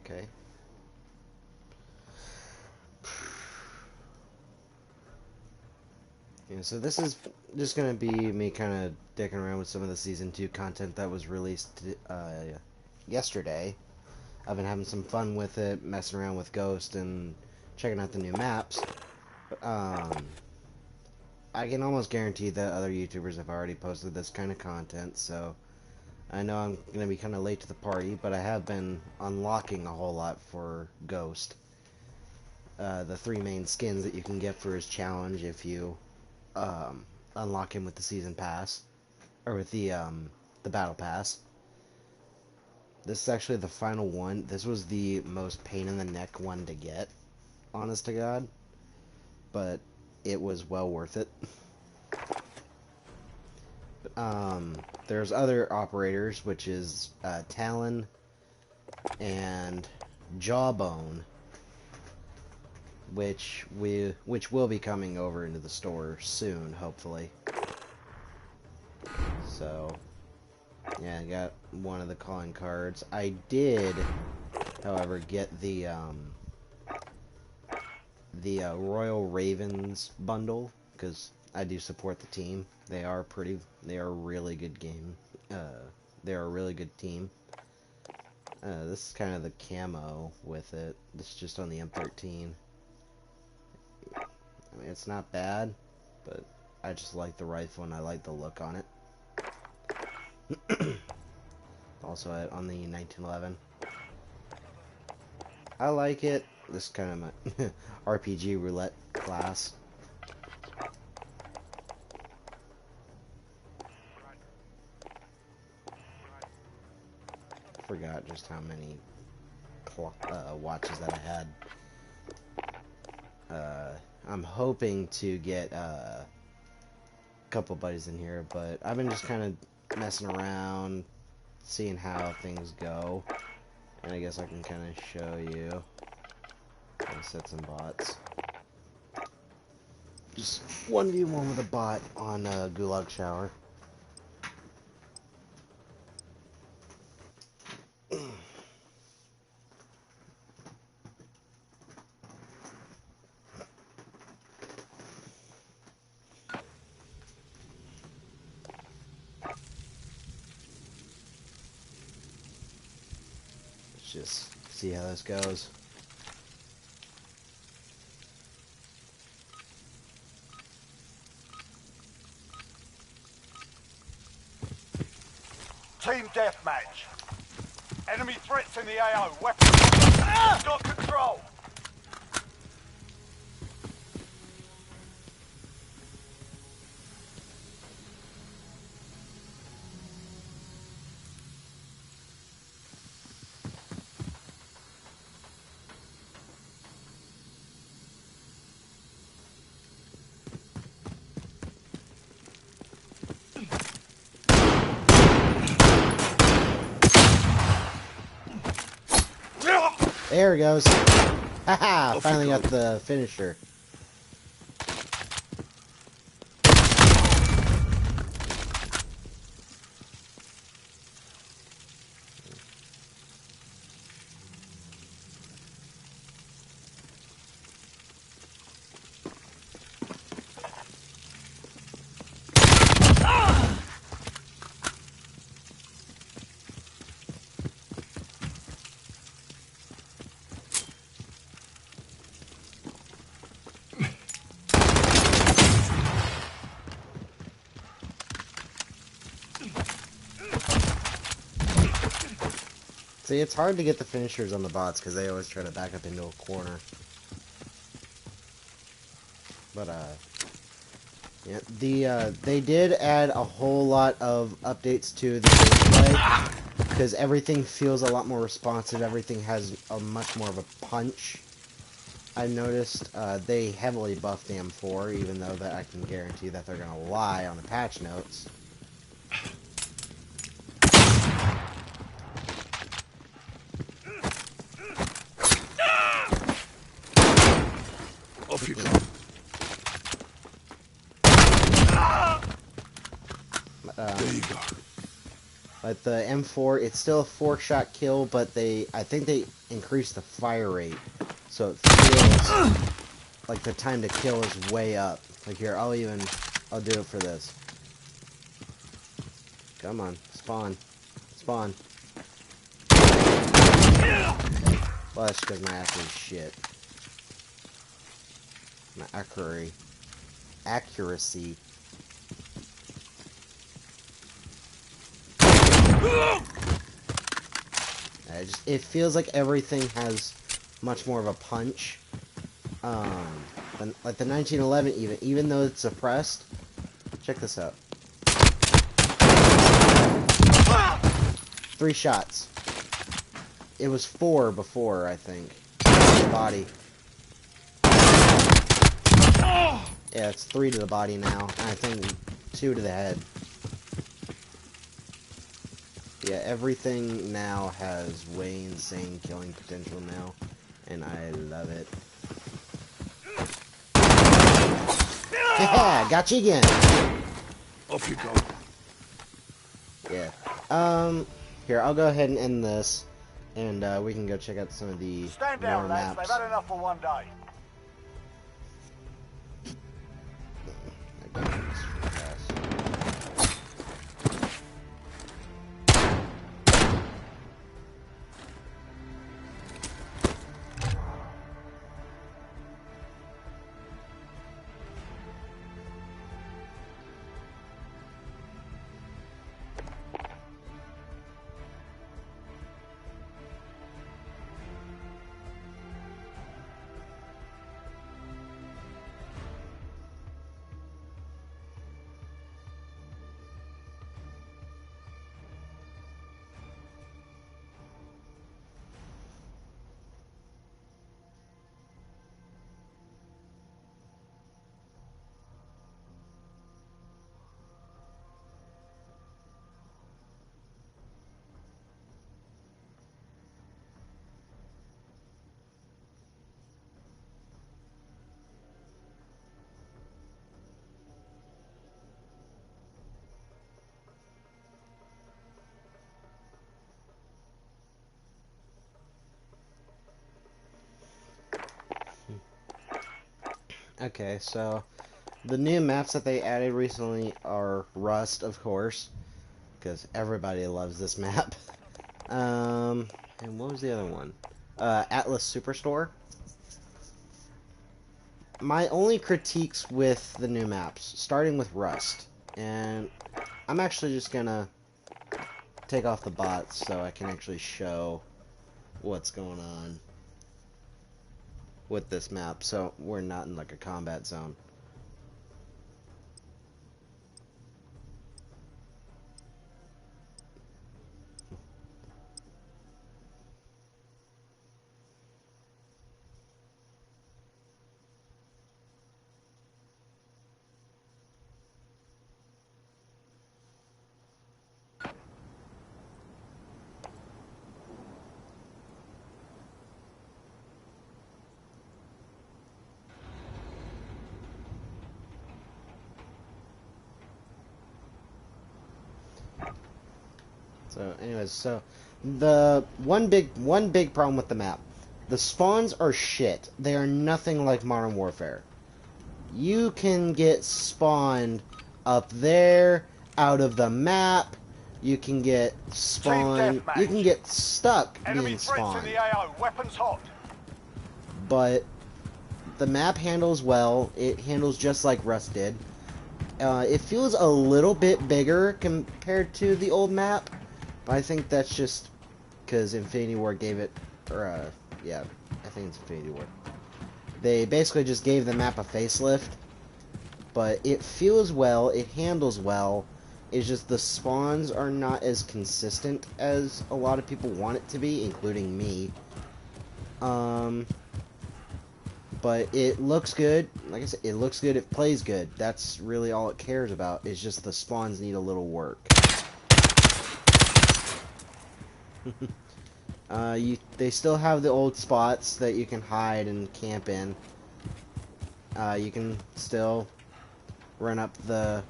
Okay. Yeah, so this is just gonna be me kind of dicking around with some of the Season 2 content that was released yesterday. I've been having some fun with it, messing around with Ghost and checking out the new maps. I can almost guarantee that other YouTubers have already posted this kind of content, so I know I'm going to be kind of late to the party, but I have been unlocking a whole lot for Ghost. The 3 main skins that you can get for his challenge if you unlock him with the Season Pass, or with the Battle Pass. This is actually the final one. This was the most pain in the neck one to get, honest to God, but it was well worth it. There's other operators, which is Talon and Jawbone, which will be coming over into the store soon, hopefully. So, yeah, I got one of the calling cards. I did, however, get the Royal Ravens bundle, because I do support the team. They are a really good game. They're a really good team. This is kind of the camo with it. This is just on the M13. I mean, it's not bad, but I just like the rifle and I like the look on it. Also on the 1911. I like it. This is kind of my RPG roulette class. Forgot just how many watches that I had. I'm hoping to get a couple buddies in here, but I've been just kind of messing around, seeing how things go, and I guess I can kind of show you. I'll set some bots. Just 1v1 with a bot on Gulag Shower. Let's just see how this goes. Team deathmatch. Enemy threats in the AO. Weapons. Got control. There it goes. Haha! Finally got the finisher. See, it's hard to get the finishers on the bots because they always try to back up into a corner. But yeah, they did add a whole lot of updates to the gameplay because everything feels a lot more responsive. Everything has a much more of a punch. I noticed they heavily buffed the M4, even though that I can guarantee that they're gonna lie on the patch notes. Off you go. There you go. Like the M4, it's still a 4-shot kill, but I think they increased the fire rate, so it feels like the time to kill is way up. Like here, I'll do it for this. Come on, spawn, spawn. Well, that's because my accuracy is shit. My accuracy. It feels like everything has much more of a punch. Like the 1911 even though it's suppressed. Check this out. 3 shots. It was 4 before, I think. The body. Yeah, it's 3 to the body now, and I think 2 to the head. Yeah, everything now has way insane killing potential now, and I love it. Yeah, got you again. Off you go. Yeah. Here, I'll go ahead and end this, and we can go check out some of the Stand newer down, lads. maps. They've had enough for one day. Okay, so the new maps that they added recently are Rust, of course, because everybody loves this map. And what was the other one? Atlas Superstore. My only critiques with the new maps, starting with Rust, and I'm actually just gonna take off the bots so I can actually show what's going on with this map, so we're not in like a combat zone. So, anyways, so the one big problem with the map, the spawns are shit. They are nothing like Modern Warfare. You can get spawned up there, out of the map. You can get spawned. You can get stuck being spawned. Enemy threats in the AO. Weapons hot. But the map handles well. It handles just like Rust did. It feels a little bit bigger compared to the old map. But I think that's just because Infinity Ward gave it, yeah, I think it's Infinity Ward. They basically just gave the map a facelift, but it feels well, it handles well. It's just the spawns are not as consistent as a lot of people want it to be, including me. But it looks good. Like I said, it looks good, it plays good. That's really all it cares about. It's just the spawns need a little work. They still have the old spots that you can hide and camp in. You can still run up this.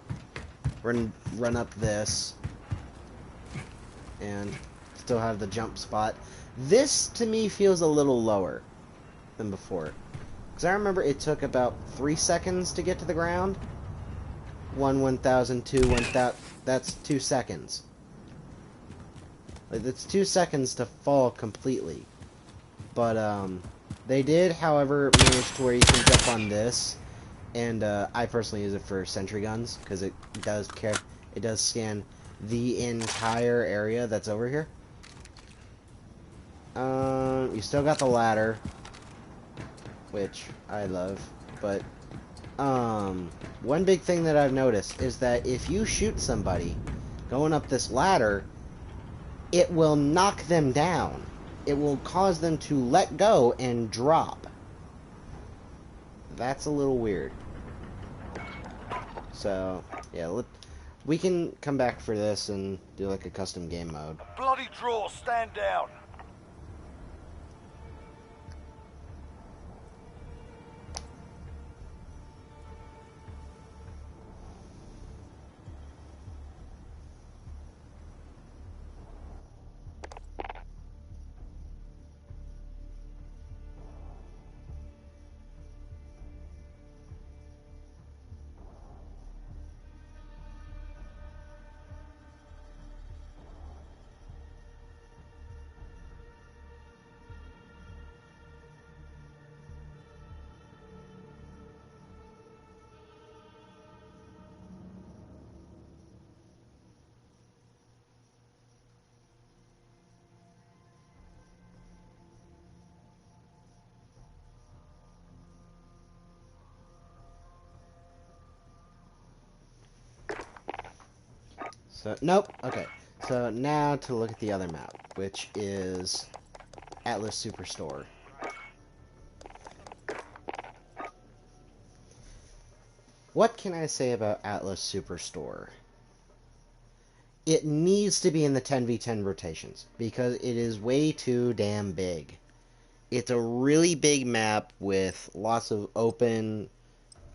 and still have the jump spot. This, to me, feels a little lower than before. Because I remember it took about 3 seconds to get to the ground. 1,000, 2, 1,000. That's 2 seconds. Like, it's 2 seconds to fall completely. But, they did, however, manage to where you can jump on this. And, I personally use it for sentry guns, because it does scan the entire area that's over here. You still got the ladder, which I love, but, one big thing that I've noticed is that if you shoot somebody going up this ladder, it will knock them down. It will cause them to let go and drop. That's a little weird. So, yeah, we can come back for this and do like a custom game mode. Bloody draw, stand down. So, nope. Okay. So now to look at the other map, which is Atlas Superstore. What can I say about Atlas Superstore? It needs to be in the 10v10 rotations, because it is way too damn big. It's a really big map with lots of open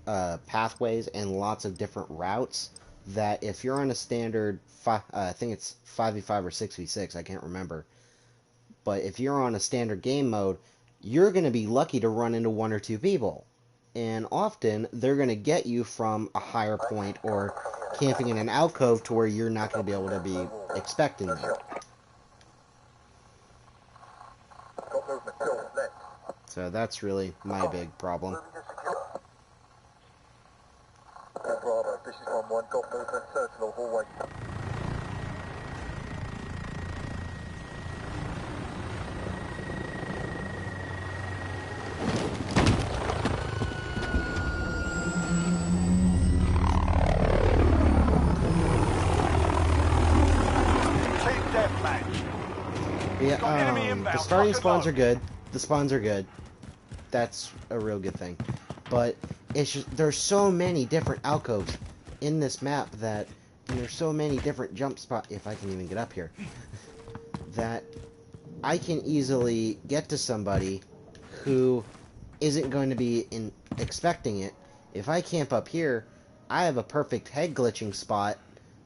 pathways and lots of different routes that if you're on a standard, I think it's 5v5 or 6v6, I can't remember. But if you're on a standard game mode, you're going to be lucky to run into 1 or 2 people. And often, they're going to get you from a higher point or camping in an alcove to where you're not going to be able to be expecting them. So that's really my big problem. Bravo, this is 1-1, got movement, circular hallway. Team deathmatch. Yeah, the starting spawns are good. The spawns are good. That's a real good thing. But it's just, there's so many different alcoves in this map that, and there's so many different jump spots, if I can even get up here, that I can easily get to somebody who isn't going to be expecting it. If I camp up here, I have a perfect head glitching spot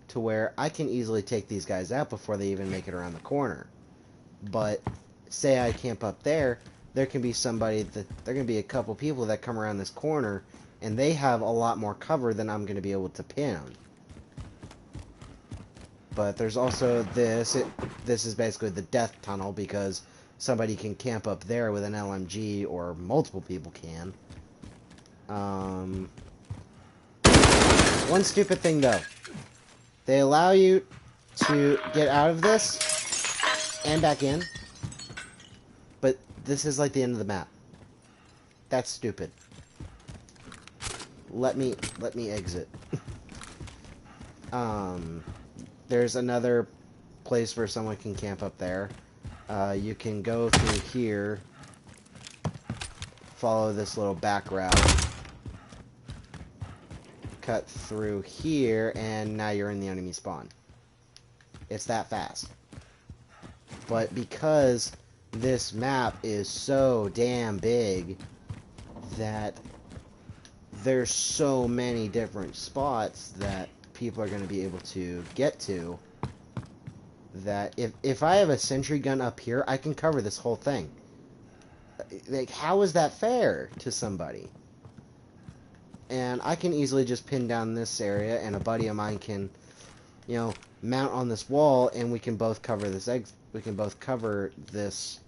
to where I can easily take these guys out before they even make it around the corner. But say I camp up there, there can be a couple people that come around this corner, and they have a lot more cover than I'm going to be able to pin. But there's also this. This is basically the death tunnel, because somebody can camp up there with an LMG, or multiple people can. One stupid thing, though. They allow you to get out of this and back in, but this is like the end of the map. That's stupid. Let me exit. There's another place where someone can camp up there. You can go through here, follow this little back route, cut through here, and now you're in the enemy spawn. It's that fast. But because this map is so damn big that there's so many different spots that people are going to be able to get to, that if I have a sentry gun up here, I can cover this whole thing. Like, how is that fair to somebody? And I can easily just pin down this area, and a buddy of mine can, you know, mount on this wall, and we can both cover this we can both cover this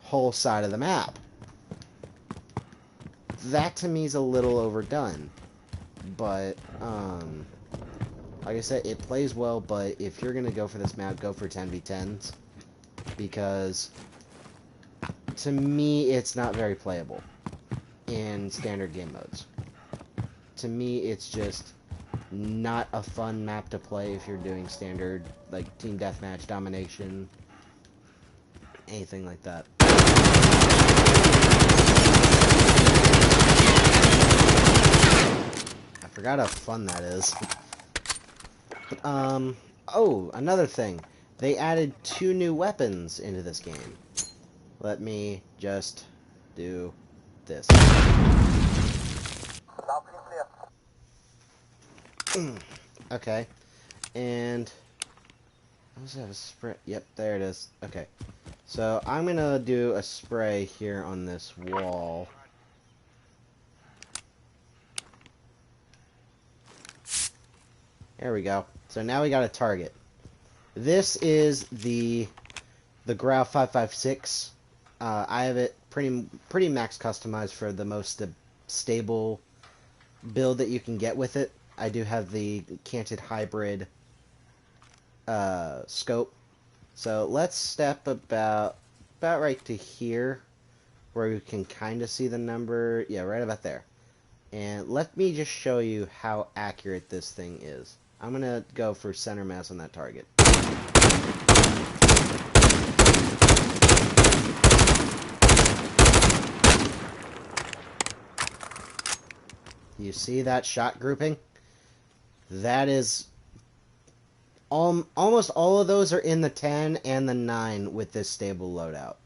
whole side of the map. That to me is a little overdone, but like I said, it plays well. But if you're gonna go for this map, go for 10v10s, because to me it's not very playable in standard game modes. To me, it's just not a fun map to play if you're doing standard, like, team deathmatch, domination, anything like that. I forgot how fun that is. But, oh, another thing. They added 2 new weapons into this game. Let me just do this. Okay, and what was that, a spray? Yep, there it is. Okay, so I'm gonna do a spray here on this wall. There we go. So now we got a target. This is the Grau 556. I have it pretty max customized for the most stable build that you can get with it. I do have the canted hybrid scope. So let's step about right to here, where we can kind of see the number. Yeah, right about there. And let me just show you how accurate this thing is. I'm going to go for center mass on that target. You see that shot grouping? That is... almost all of those are in the 10 and the 9 with this stable loadout.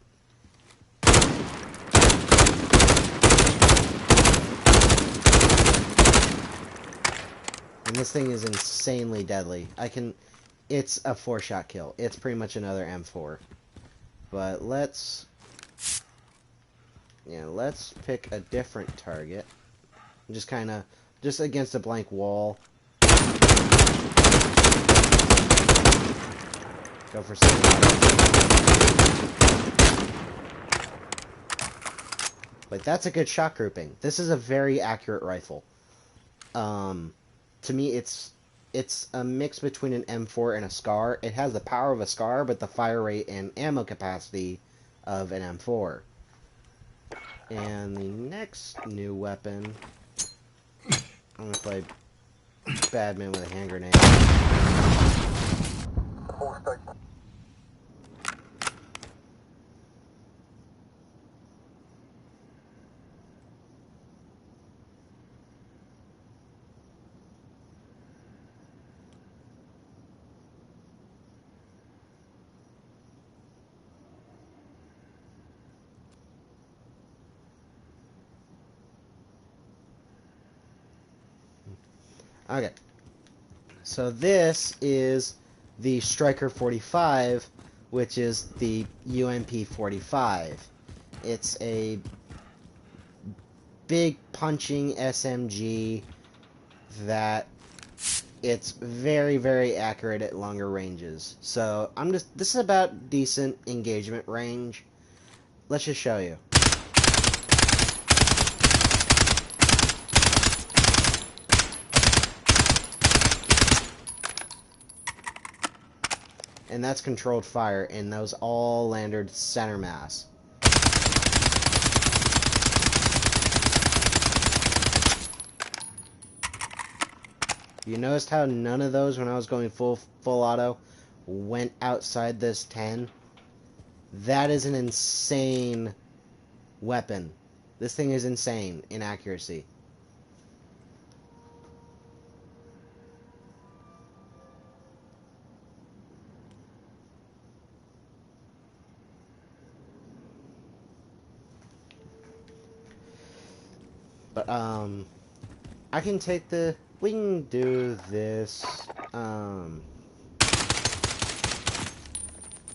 And this thing is insanely deadly. It's a 4-shot kill. It's pretty much another M4. But let's pick a different target. Just against a blank wall. Go for something. But that's a good shot grouping. This is a very accurate rifle. To me, it's a mix between an M4 and a SCAR. It has the power of a SCAR, but the fire rate and ammo capacity of an M4. And the next new weapon, I'm gonna play Badman with a hand grenade. Okay, so this is the Striker 45, which is the UMP 45. It's a big punching SMG that it's very, very accurate at longer ranges. So this is about decent engagement range. Let's just show you. And that's controlled fire, and those all landed center mass. You noticed how none of those, when I was going full auto, went outside this 10? That is an insane weapon. This thing is insane in accuracy. But, I can take we can do this,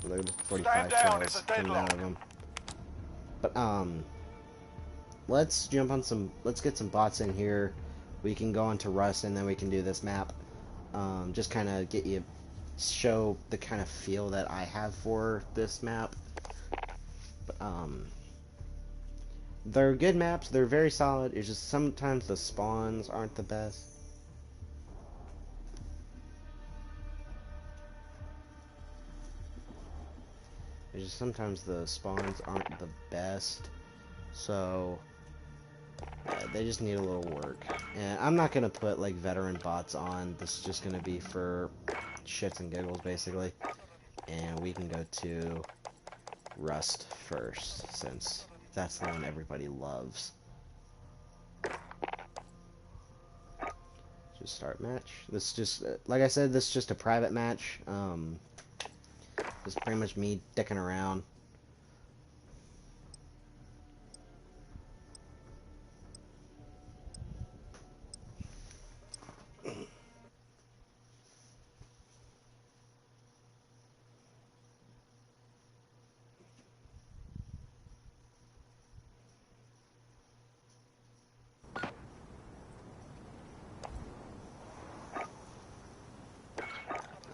the 45 Stand down, it's shells a coming out deadlock. of them. But let's jump on some. Let's get some bots in here. We can go into Rust and then we can do this map. Just kind of get you show the kind of feel that I have for this map. But, they're good maps. They're very solid. It's just sometimes the spawns aren't the best. It's just sometimes the spawns aren't the best. So they just need a little work. And I'm not gonna put like veteran bots on. This is just gonna be for shits and giggles basically. And we can go to Rust first, since that's the one everybody loves. Just start match. This is just, like I said, this is just a private match. This is pretty much me dicking around.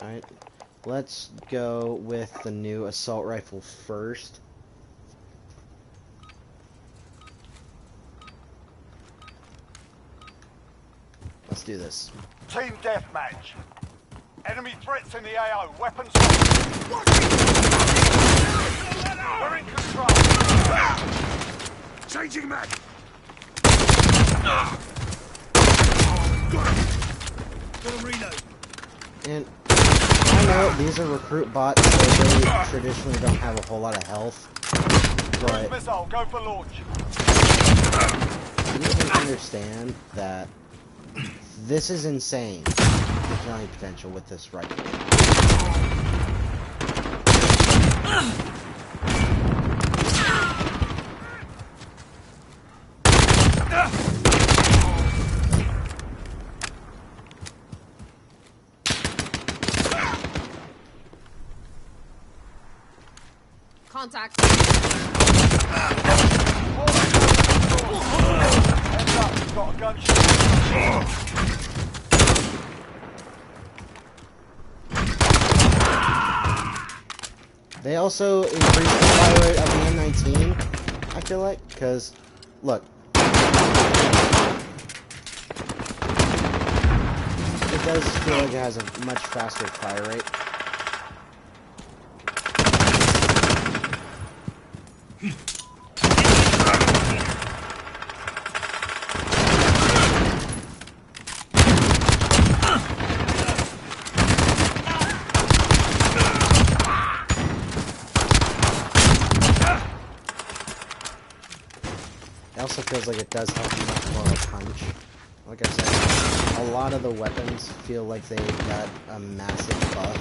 Alright, let's go with the new assault rifle first. Let's do this. Team deathmatch. Enemy threats in the AO. Weapons. We're in control. Changing mag! Got a reload. And I know these are recruit bots, so they traditionally don't have a whole lot of health. But Missile, go for launch. you can understand that this is insane, the killing potential with this rifle. Contact. Heads up, we've got a gunshot. They also increased the fire rate of the M19, I feel like, because, look. It does feel like it has a much faster fire rate. It also feels like it does have much more of a punch. Like I said, a lot of the weapons feel like they got a massive buff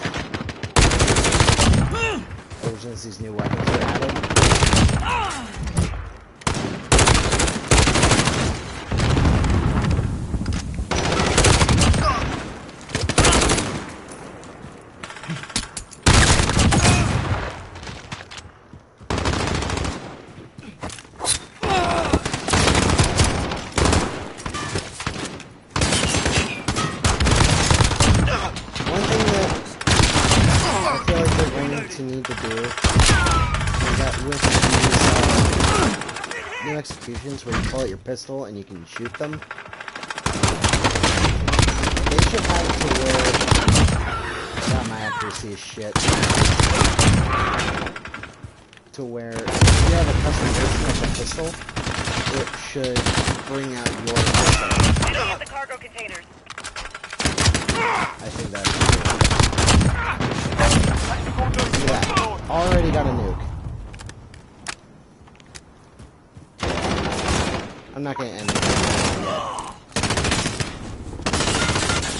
ever since these new weapons were added. To need to do is that with these new executions where you pull out your pistol and you can shoot them, they should have it to where, God, my accuracy is shit, to where if you have a custom version of the pistol, it should bring out your pistol. Enemy at the cargo containers. I think that's cool. Look at that. Already got a nuke. I'm not gonna end it yet.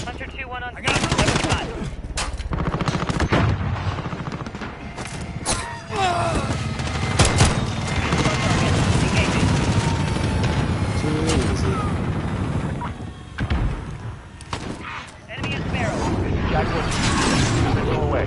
Hunter 2-1 on spot. Too easy. Enemy in the barrel. Go away.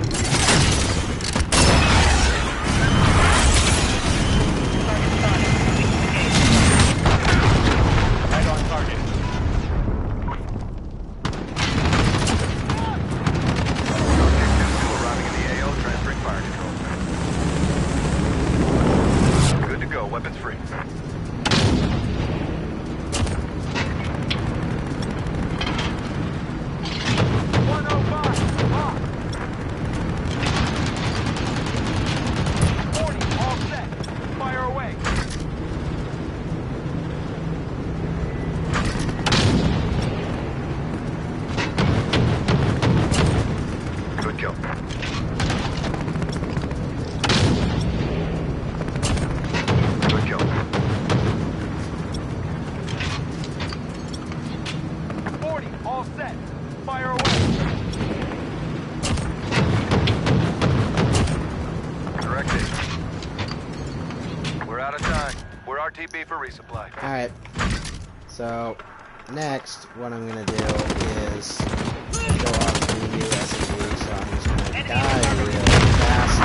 out of time. We're RTB for resupply. Alright. So, next, what I'm gonna do is go off the new SMG, so I'm just gonna die real fast.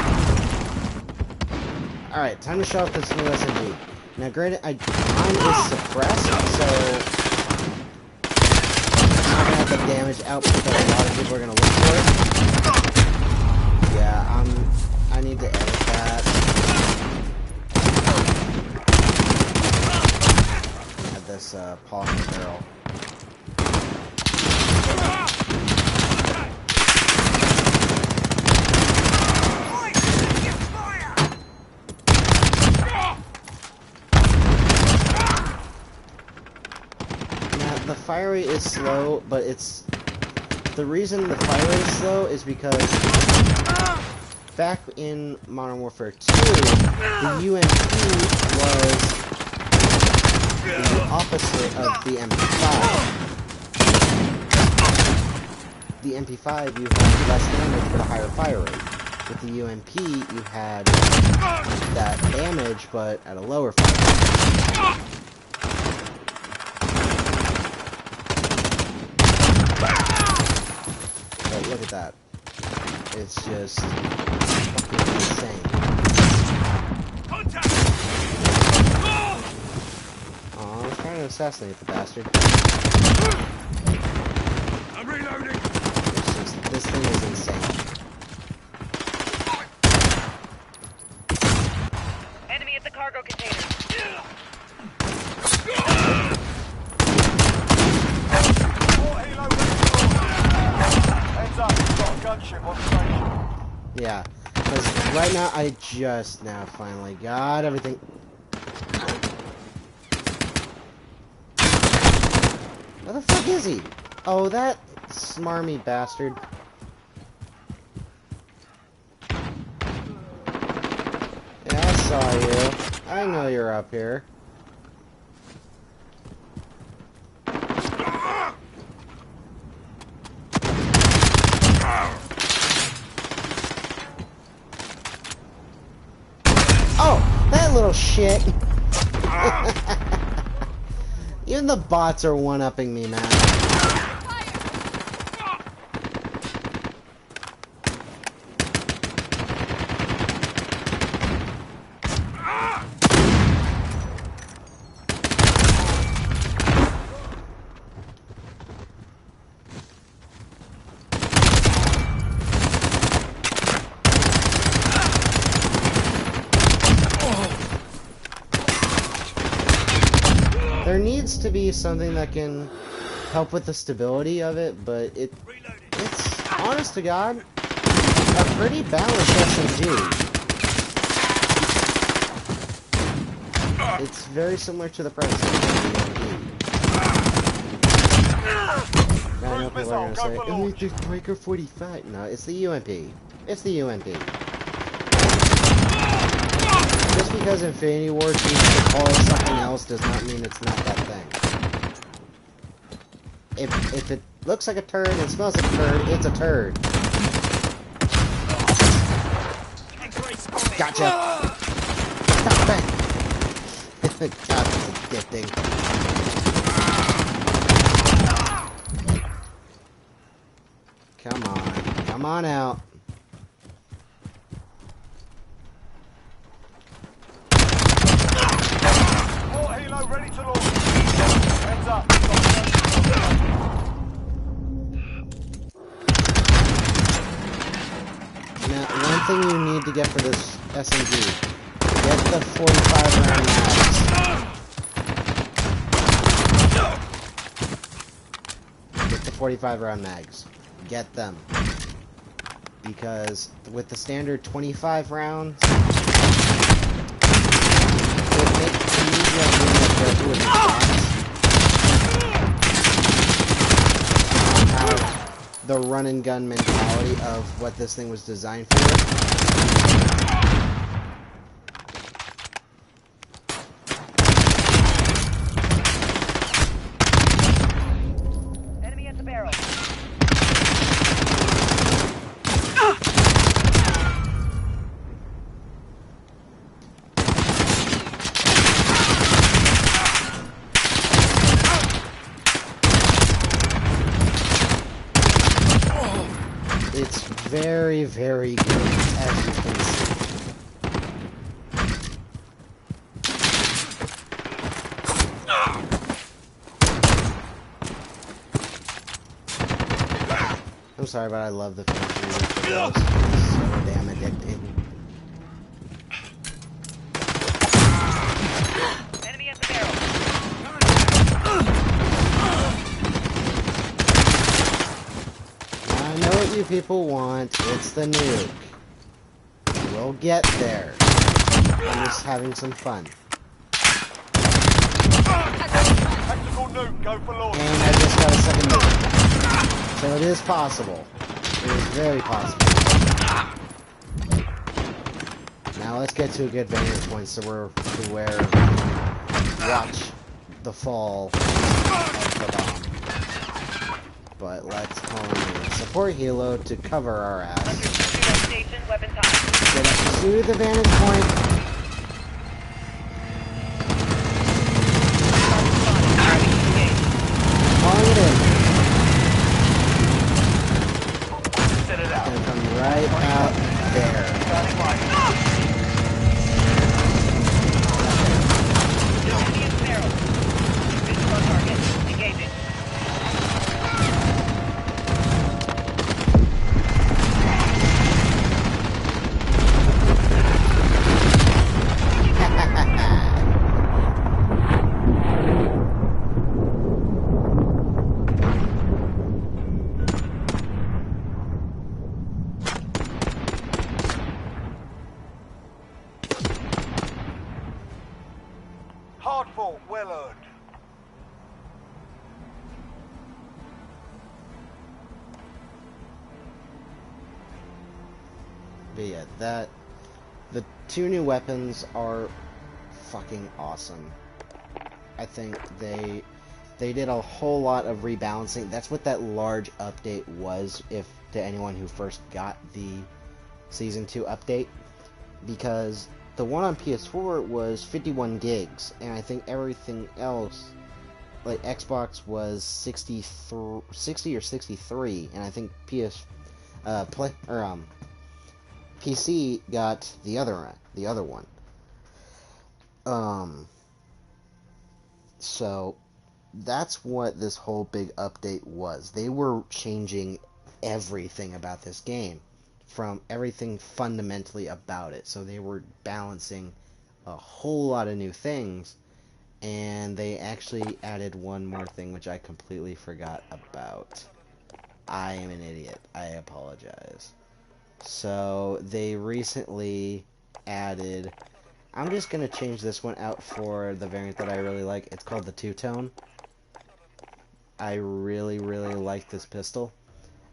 Alright, time to show off this new SMG. Now, granted, mine is suppressed, so I'm not gonna have the damage output that a lot of people are gonna look for. Yeah, I need to edit that. Add this polymer barrel. The fire rate is slow, but it's... The reason the fire rate is slow is because back in Modern Warfare 2, the UMP was the opposite of the MP5. The MP5, you had less damage but a higher fire rate. With the UMP, you had that damage but at a lower fire rate. Look at that. It's just fucking insane. Oh, I was trying to assassinate the bastard. I'm reloading. It's just, this thing is insane. Enemy at the cargo container. Gunship on station. Yeah, because right now I just now finally got everything. Where the fuck is he? Oh, that smarmy bastard. Yeah, I saw you. I know you're up here. Oh, that little shit. Even the bots are one-upping me, man. There needs to be something that can help with the stability of it, but it's, honest to God, a pretty balanced SMG. It's very similar to the price of the UMP. Now I know people are going to say, oh, it's just Breaker 45. No, it's the UMP. It's the UMP. Just because Infinity Ward chooses to call it something else does not mean it's not that thing. If it looks like a turd and smells like a turd, it's a turd. Gotcha! Bang! God, it's addicting. Come on. Come on out. Ready to launch. Heads up. Now, one thing you need to get for this SMG, get the 45 round mags. Get the 45 round mags. Get them. Because with the standard 25 rounds, it makes it easier with the run and gun mentality of what this thing was designed for. Enemy at the barrel. very, very good, as you can see. I'm sorry, but I love the finishing move for Ghost. It's so damn addicting. Enemy at the barrel. I know what you people want. It's the nuke. We'll get there. I'm just having some fun. Tactical nuke, go for launch. And I just got a second nuke. So it is possible. It is very possible. Now let's get to a good vantage point so we're to where we watch the fall of the bomb. But let's call in support helo to cover our ass. Station, weapons hot. Get up to the vantage point. Calling it in. Set it out. Gonna come right out there. Enemy at the barrel. Visual on target. Engaging. Hard fought, well earned. But yeah, the two new weapons are fucking awesome. I think they did a whole lot of rebalancing. That's what that large update was, if to anyone who first got the Season 2 update. Because the one on PS4 was 51 gigs, and I think everything else, like Xbox was 60 or 63, and I think PC got the other one. So that's what this whole big update was. They were changing everything about this game, from everything fundamentally about it. So they were balancing a whole lot of new things, and they actually added one more thing which I completely forgot about. I am an idiot. I apologize. So they recently added, I'm just going to change this one out for the variant that I really like. It's called the two-tone. I really, really like this pistol.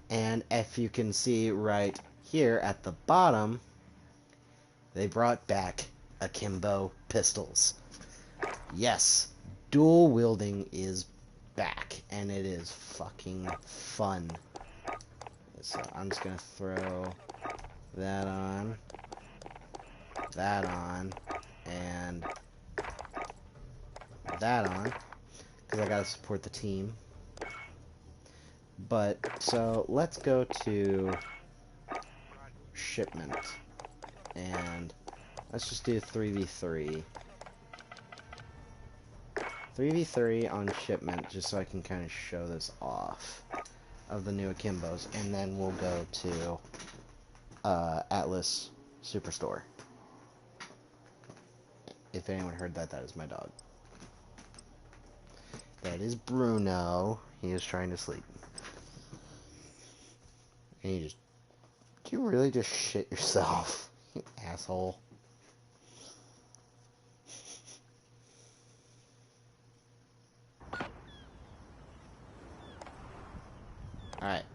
And if you can see right here at the bottom, they brought back akimbo pistols. Yes, dual wielding is back, and it is fucking fun. So I'm just going to throw that on, and that on, because I gotta support the team. But, so, let's go to shipment, and let's just do 3v3. 3v3 on shipment, just so I can kind of show this off of the new akimbos, and then we'll go to Atlas Superstore. If anyone heard that, that is my dog. That is Bruno. He is trying to sleep. And did you really just shit yourself, you asshole? Alright.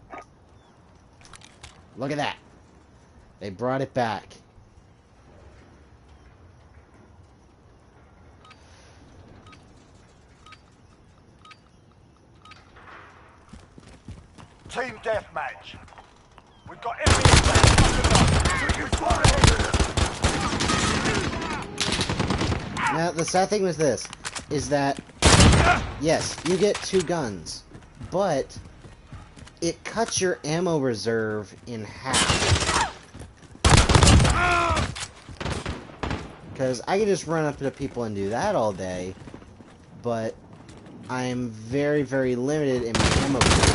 Look at that. They brought it back. Team deathmatch. We've got enemy attack. Now, the sad thing with this is that, yes, you get two guns, but it cuts your ammo reserve in half. Because I could just run up to people and do that all day, but I'm very, very limited in my ammo pool.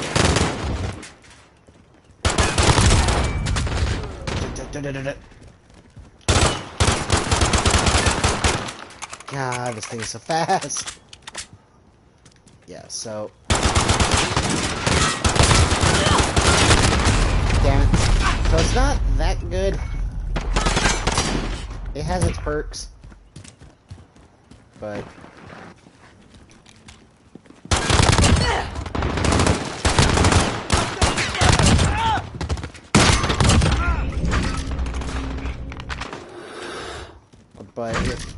God, this thing is so fast. Yeah, so... Damn it. So it's not that good. It has its perks. But... But if...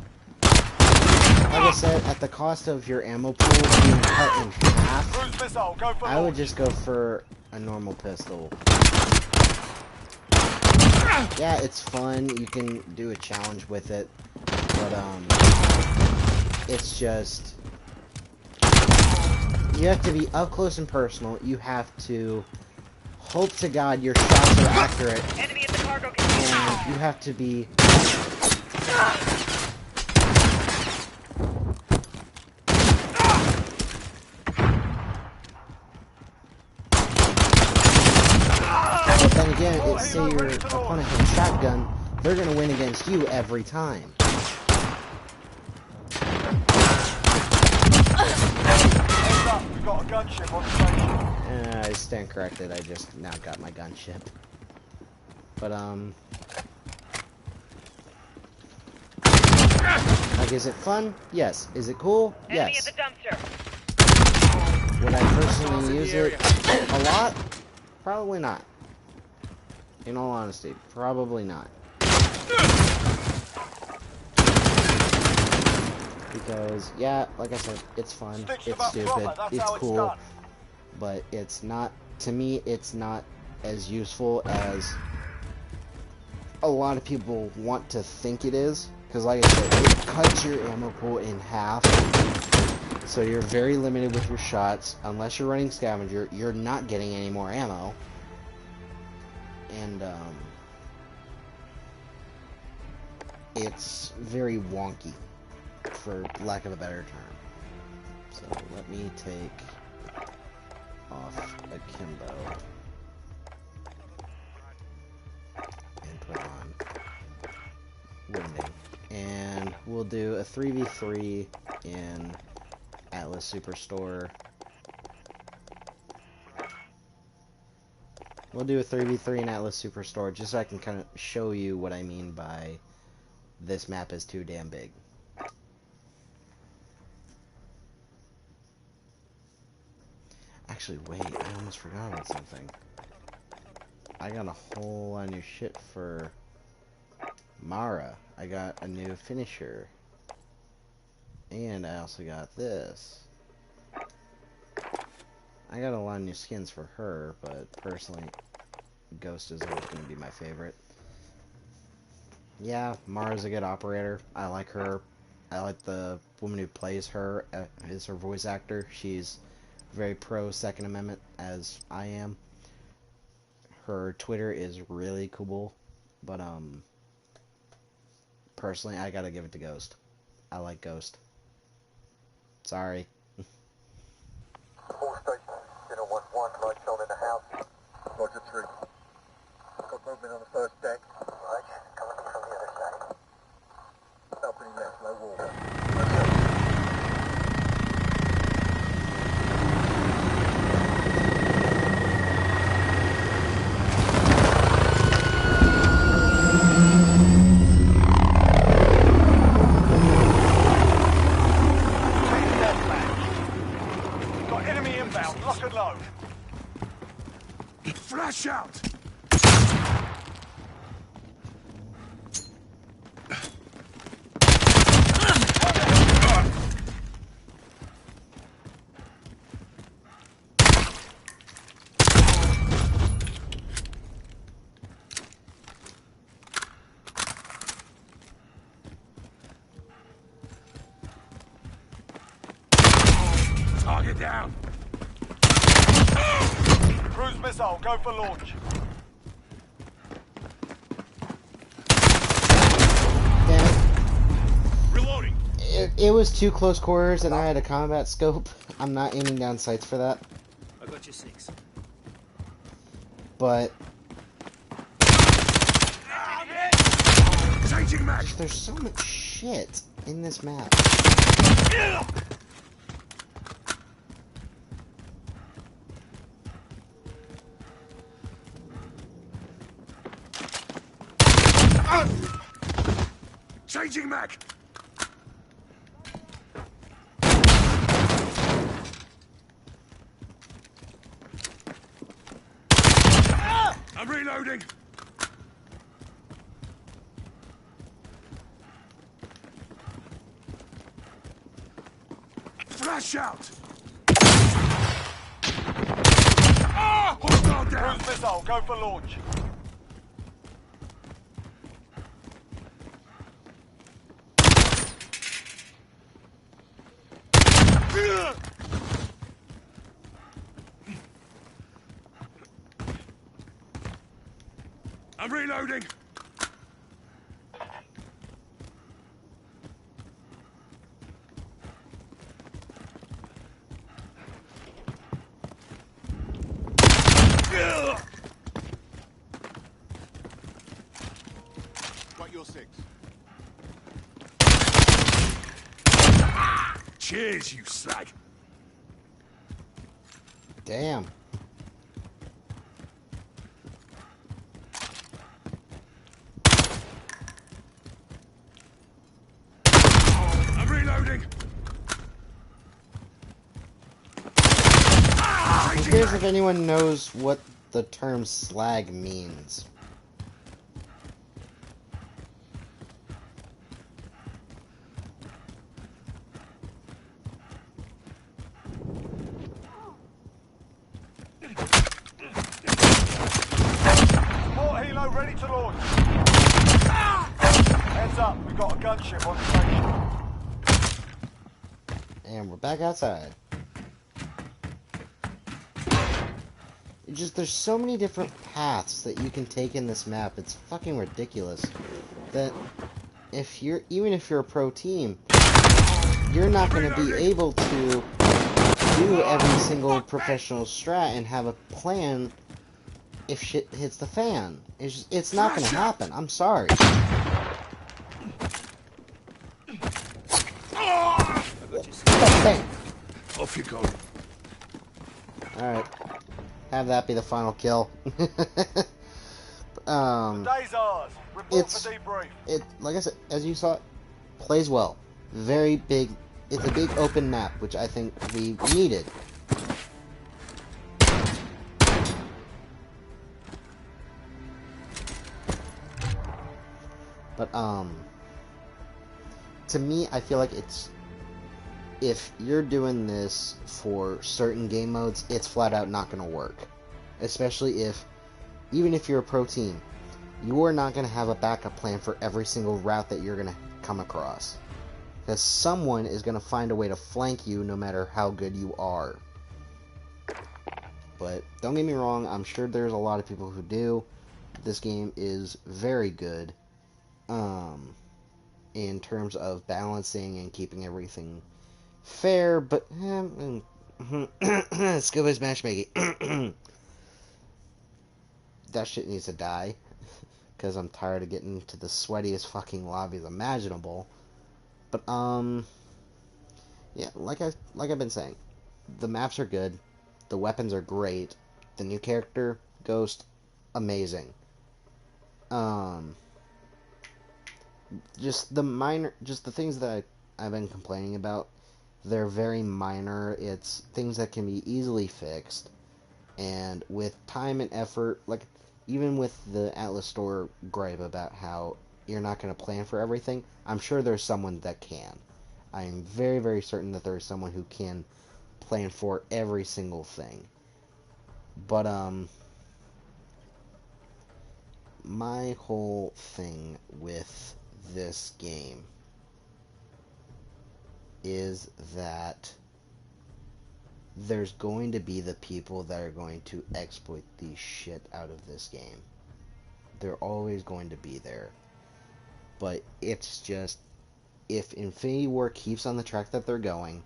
Like I said, at the cost of your ammo pool being cut in half, Cruise missile, go for I would launch. just go for a normal pistol. Yeah, it's fun. You can do a challenge with it, but it's just you have to be up close and personal. You have to hope to God your shots are accurate, Enemy at the cargo container. and you have to be. But then again, say your opponent has a shotgun, they're gonna win against you every time. Heads up, we've got a gunship on station. I stand corrected. I just now got my gunship. But like, is it fun? Yes. Is it cool? Enemy Yes. at the dumpster. Would I personally use it a lot? Probably not. In all honesty, probably not. Because, yeah, like I said, it's fun, Stitched them it's up stupid, proper, that's it's how it's cool, done. but it's not, to me, it's not as useful as a lot of people want to think it is. Because, like I said, it cuts your ammo pool in half. So you're very limited with your shots. Unless you're running scavenger, you're not getting any more ammo. And, it's very wonky, for lack of a better term. So let me take off akimbo and put on winding. And we'll do a 3v3 in Atlas Superstore. We'll do a 3v3 in Atlas Superstore just so I can kind of show you what I mean by this map is too damn big. Actually, wait, I almost forgot about something. I got a whole lot of new shit for Mara. I got a new finisher. And I also got this. I got a lot of new skins for her, but personally, Ghost is always going to be my favorite. Yeah, Mara's a good operator. I like her. I like the woman who plays her as her voice actor. She's very pro Second Amendment, as I am. Her Twitter is really cool, but personally, I gotta give it to Ghost. I like Ghost. Sorry. All stations, 011, lights on in the house. Roger 3. Got movement on the first deck. Right, coming from the other side. Balcony left, low wall. Taking deathmatch. Got enemy inbound, lock and load. Flash out! Target down! Cruise missile, go for launch. Damn it. Reloading. It was too close quarters and I had a combat scope. I'm not aiming down sights for that. I got you 6. But Changing mag. there's so much shit in this map. Changing mag. I'm reloading. Flash out. Hostile down. Cruise missile, go for launch. I'm reloading. Got your 6. Cheers, you slag. Damn. I'm reloading. Who cares if anyone knows what the term slag means? Support helo ready to launch. Heads up, we've got a gunship on station. And we're back outside. There's so many different paths that you can take in this map. It's fucking ridiculous. That even if you're a pro team, you're not going to be able to do every single professional strat and have a plan if shit hits the fan. It's not going to happen. I'm sorry. Bang. Off you go. Alright. Have that be the final kill. Today's ours. Report It's- for debrief. Like I said, as you saw, it plays well. Very big. It's a big open map, which I think we needed. But to me, I feel like if you're doing this for certain game modes, it's flat out not going to work. Especially even if you're a pro team, you are not going to have a backup plan for every single route that you're going to come across. Because someone is going to find a way to flank you no matter how good you are. But don't get me wrong, I'm sure there's a lot of people who do. This game is very good in terms of balancing and keeping everything fair, but skill-based matchmaking. That shit needs to die, because I'm tired of getting to the sweatiest fucking lobbies imaginable. But yeah, like I've been saying, the maps are good, the weapons are great, the new character, Ghost, amazing. Just the things that I've been complaining about, they're very minor. It's things that can be easily fixed, and with time and effort, like even with the Atlas Store gripe about how you're not going to plan for everything, I'm sure there's someone that can. I am very, very certain that there's someone who can plan for every single thing. But my whole thing with this game is that there's going to be the people that are going to exploit the shit out of this game. They're always going to be there. But it's just, if Infinity Ward keeps on the track that they're going,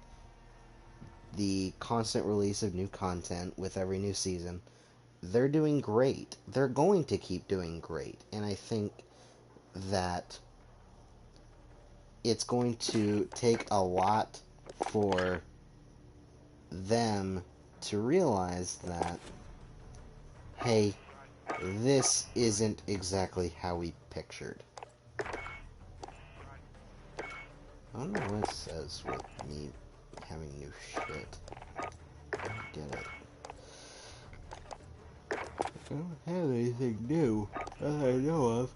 the constant release of new content with every new season, they're doing great. They're going to keep doing great. And I think that it's going to take a lot for them to realize that, hey, this isn't exactly how we pictured. I don't know what it says with me having new shit. I don't get it. I don't have anything new that I know of.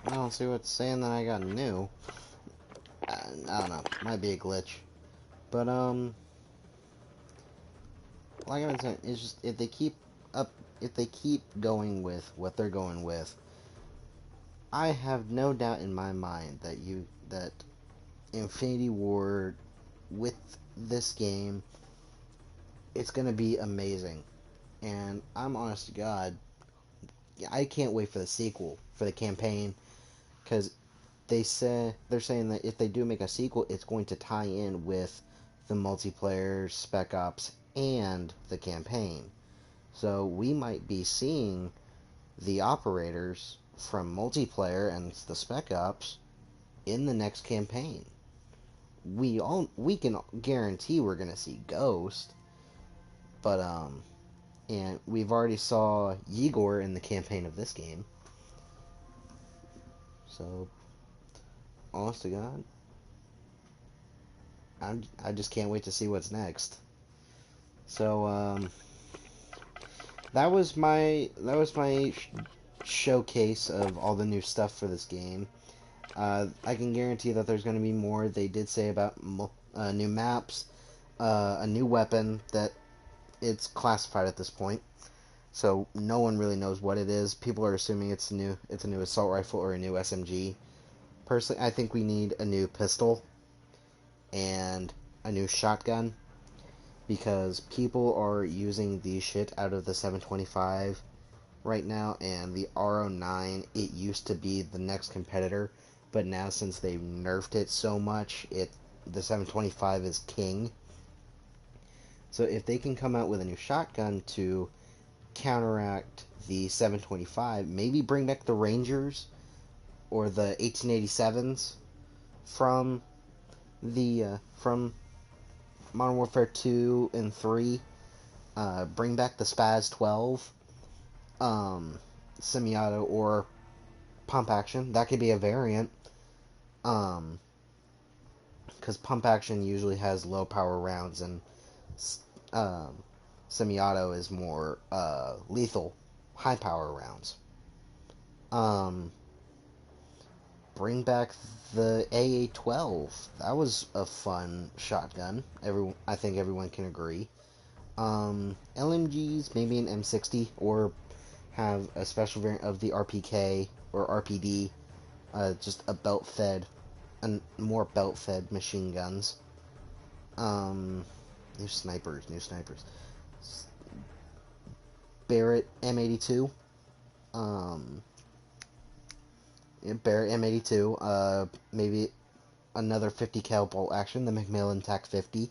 I don't see what's saying that I got new. I don't know. Might be a glitch. But, like I was saying, it's just, if they keep going with what they're going with, I have no doubt in my mind that Infinity Ward, with this game, it's gonna be amazing. And I'm honest to God, I can't wait for the sequel, for the campaign, because they're saying that if they do make a sequel, it's going to tie in with the multiplayer, Spec Ops, and the campaign. So we might be seeing the operators from multiplayer and the Spec Ops in the next campaign. We can guarantee we're gonna see Ghost, but and we've already saw Igor in the campaign of this game. So, honest to God, I just can't wait to see what's next. So, that was my showcase of all the new stuff for this game. I can guarantee that there's going to be more. They did say about new maps, a new weapon that it's classified at this point, so no one really knows what it is. People are assuming it's a new assault rifle or a new SMG. Personally, I think we need a new pistol and a new shotgun, because people are using the shit out of the 725 right now, and the R09, it used to be the next competitor, but now since they've nerfed it so much, the 725 is king. So if they can come out with a new shotgun to counteract the 725, maybe bring back the Rangers or the 1887s from from Modern Warfare 2 and 3, bring back the Spaz 12, semi-auto or pump action. That could be a variant, because pump action usually has low power rounds, and semi-auto is more lethal, high power rounds. Bring back the AA-12. That was a fun shotgun. I think everyone can agree. LMGs, maybe an M60, or have a special variant of the RPK or RPD, just a more belt-fed machine guns. New snipers. Barrett M82. Barrett M82. Maybe another 50 cal bolt action, the Macmillan TAC 50.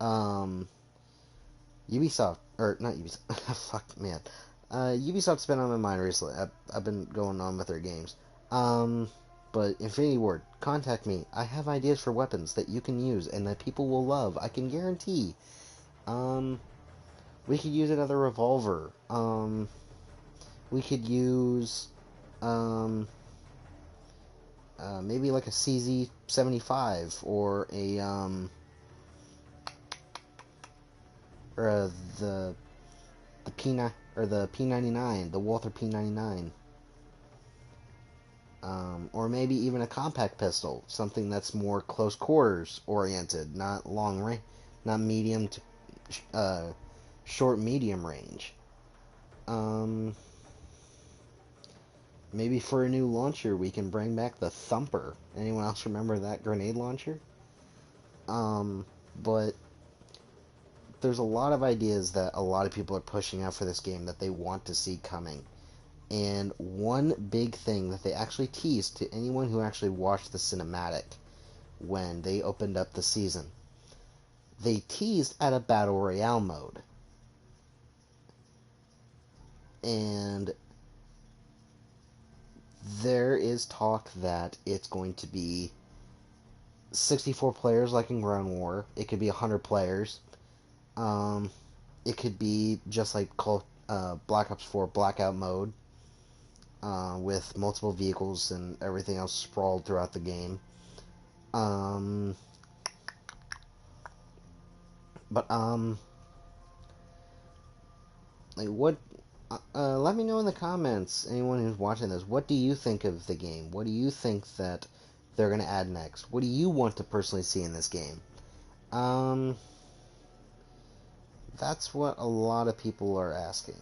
Ubisoft, or not Ubisoft, fuck, man. Ubisoft's been on my mind recently. I've been going on with their games. But Infinity Ward, contact me. I have ideas for weapons that you can use and that people will love. I can guarantee. We could use another revolver. We could use, maybe like a CZ75 or the P9 or the P99, the Walther P99. Or maybe even a compact pistol, something that's more close quarters oriented, not long range, not medium to short medium range. Maybe for a new launcher we can bring back the Thumper. Anyone else remember that grenade launcher? But there's a lot of ideas that a lot of people are pushing out for this game that they want to see coming. And one big thing that they actually teased to anyone who actually watched the cinematic when they opened up the season, they teased at a Battle Royale mode. And there is talk that it's going to be 64 players like in Ground War. It could be 100 players. It could be just like Black Ops 4 Blackout mode, with multiple vehicles and everything else sprawled throughout the game. Like what? Let me know in the comments, anyone who's watching this, what do you think of the game? What do you think that they're going to add next? What do you want to personally see in this game? That's what a lot of people are asking.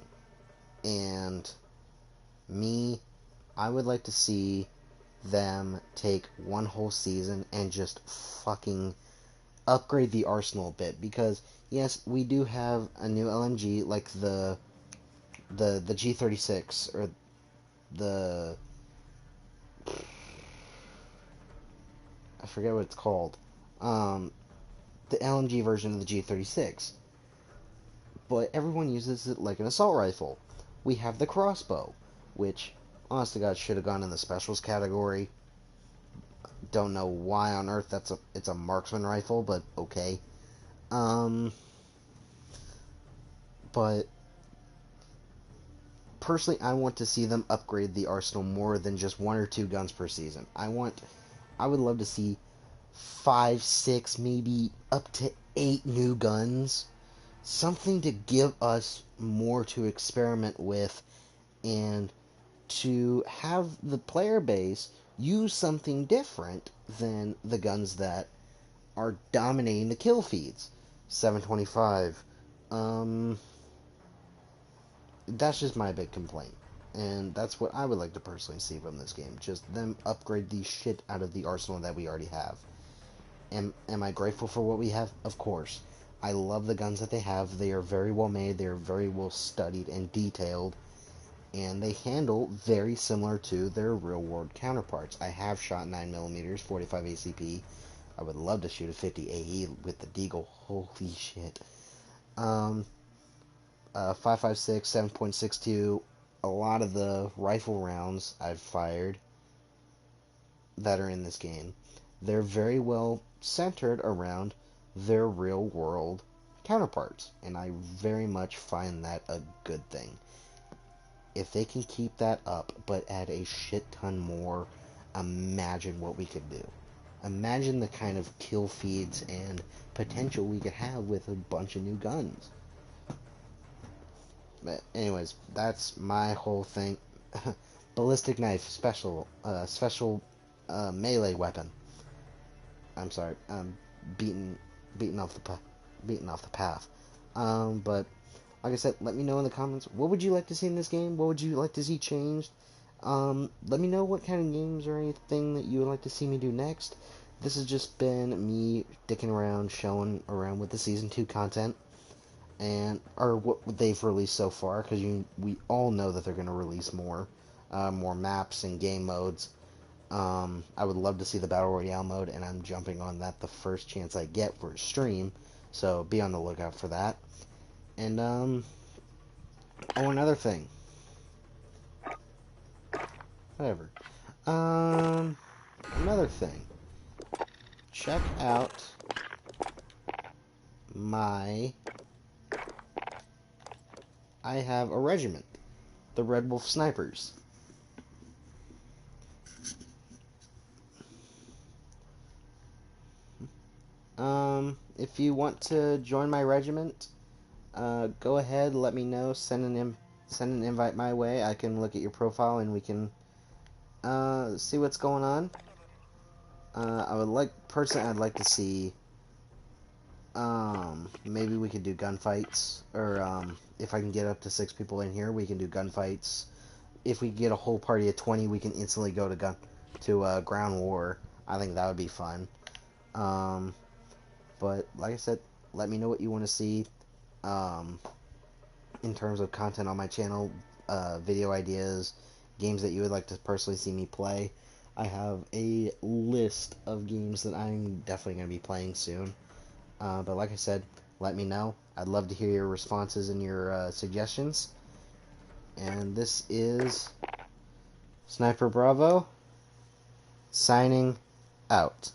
And me, I would like to see them take one whole season and just fucking upgrade the arsenal a bit. Because, yes, we do have a new LMG, like the G36, or the... I forget what it's called. The LMG version of the G36. But everyone uses it like an assault rifle. We have the crossbow, which, honest to God, should have gone in the specials category. Don't know why on earth it's a marksman rifle, but okay. But personally, I want to see them upgrade the arsenal more than just 1 or 2 guns per season. I would love to see 5, 6, maybe up to 8 new guns. Something to give us more to experiment with and to have the player base use something different than the guns that are dominating the kill feeds. 725. That's just my big complaint. And that's what I would like to personally see from this game. Just them upgrade the shit out of the arsenal that we already have. Am I grateful for what we have? Of course. I love the guns that they have. They are very well made. They are very well studied and detailed. And they handle very similar to their real-world counterparts. I have shot 9mm, 45 ACP. I would love to shoot a 50 AE with the Deagle. Holy shit. 5.56, 7.62. A lot of the rifle rounds I've fired that are in this game, they're very well centered around their real-world counterparts. And I very much find that a good thing. If they can keep that up, but add a shit ton more, imagine what we could do. Imagine the kind of kill feeds and potential we could have with a bunch of new guns. But anyways, that's my whole thing. Ballistic knife, special melee weapon. I'm sorry, I'm beating off the path. But like I said, let me know in the comments, what would you like to see in this game? What would you like to see changed? Let me know what kind of games or anything that you would like to see me do next. This has just been me dicking around, showing around with the Season 2 content, or what they've released so far, because we all know that they're going to release more maps and game modes. I would love to see the Battle Royale mode, and I'm jumping on that the first chance I get for a stream, so be on the lookout for that. And, oh, another thing. Whatever. Another thing. Check out I have a regiment, the Red Wolf Snipers. If you want to join my regiment, go ahead, let me know, send an invite my way. I can look at your profile and we can see what's going on. Personally, I'd like to see, maybe we could do gunfights, or, if I can get up to 6 people in here, we can do gunfights. If we get a whole party of 20, we can instantly go to ground war. I think that would be fun. But like I said, let me know what you want to see, in terms of content on my channel, video ideas, games that you would like to personally see me play. I have a list of games that I'm definitely going to be playing soon. But like I said, let me know. I'd love to hear your responses and your suggestions. And this is Sniper Bravo, signing out.